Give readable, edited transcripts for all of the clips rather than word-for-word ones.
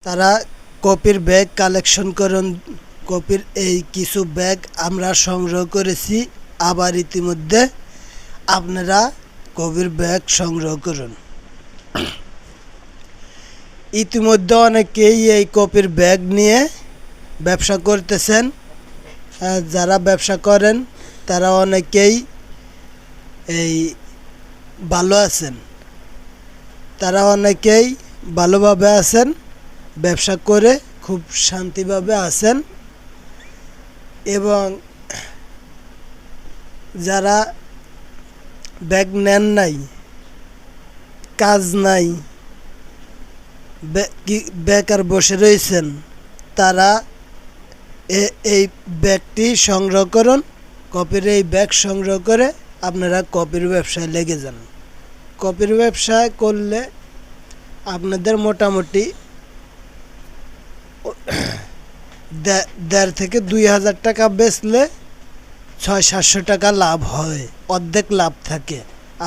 তারা কপির bag collection করুন। কপির এই কিছু ব্যাগ আমরা সংগ্রহ করেছি, আবার ইতিমধ্যে আপনারা কপির ব্যাগ সংগ্রহ করুন। ইতিমধ্যে অনেকেই এই কপির ব্যাগ নিয়ে ব্যবসা করতেছেন। যারা ব্যবসা করেন তারা অনেকেই এই ভালো আছেন, তারা অনেকেই ভালোভাবে আছেন, ব্যবসা করে খুব শান্তিভাবে আছেন। এবং যারা ব্যাগ নেন নাই, কাজ নাই, বেকার বসে রয়েছেন, তারা এই ব্যাগটি সংগ্রহ করুন। কপির এই ব্যাগ সংগ্রহ করে আপনারা কপির ব্যবসায় লেগে যান। কপির ব্যবসায় করলে আপনাদের মোটামুটি ১,৫০০ থেকে ২,০০০ টাকা বেচলে ৬০০-৭০০ টাকা লাভ হয়, অর্ধেক লাভ থাকে।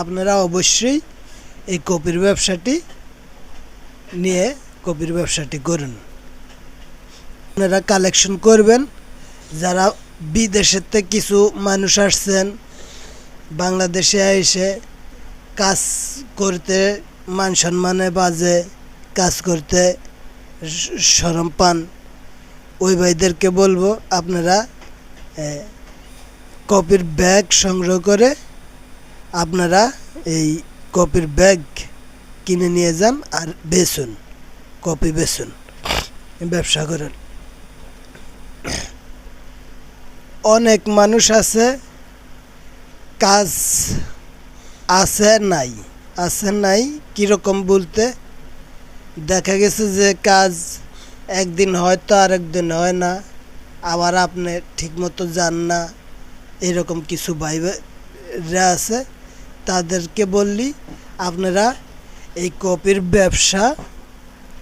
আপনারা অবশ্যই এই কপির ব্যবসাটি নিয়ে কপির ব্যবসাটি করুন। আপনারা কালেকশন করবেন। যারা বিদেশের থেকে কিছু মানুষ আসছেন, বাংলাদেশে এসে কাজ করতে মান সম্মানে বাজে, কাজ করতে শরম পান, ওই ভাইদেরকে বলবো আপনারা কপির ব্যাগ সংগ্রহ করে আপনারা এই কপির ব্যাগ কিনে নিয়ে যান আর বেচুন, কপি বেচুন, ব্যবসা করেন। অনেক মানুষ আছে, কাজ আছে নাই কীরকম বলতে, দেখা গেছে যে কাজ একদিন হয়তো আরেকদিন হয় না, আবার আপনি ঠিকমতো যান না, এরকম কিছু ভাইরা আছে। তাদেরকে বললি আপনারা এই কপির ব্যবসা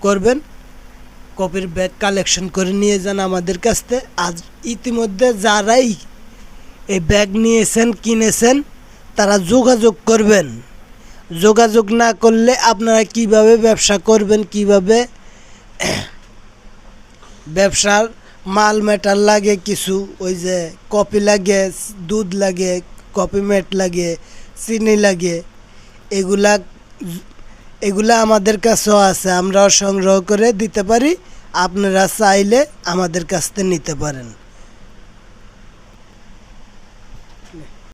করবেন, কপির ব্যাগ কালেকশন করে নিয়ে যান আমাদের কাছ থেকে। আজ ইতিমধ্যে যারাই এই ব্যাগ নিয়েছেন, কিনেছেন, তারা যোগাযোগ করবেন। যোগাযোগ না করলে আপনারা কিভাবে ব্যবসা করবেন, কিভাবে ব্যবসার মাল ম্যাটার লাগে কিছু, ওই যে কপি লাগে, দুধ লাগে, কপি মেট লাগে, চিনি লাগে, এগুলা আমাদের কাছেও আছে, আমরাও সংগ্রহ করে দিতে পারি। আপনারা চাইলে আমাদের কাছ থেকে নিতে পারেন।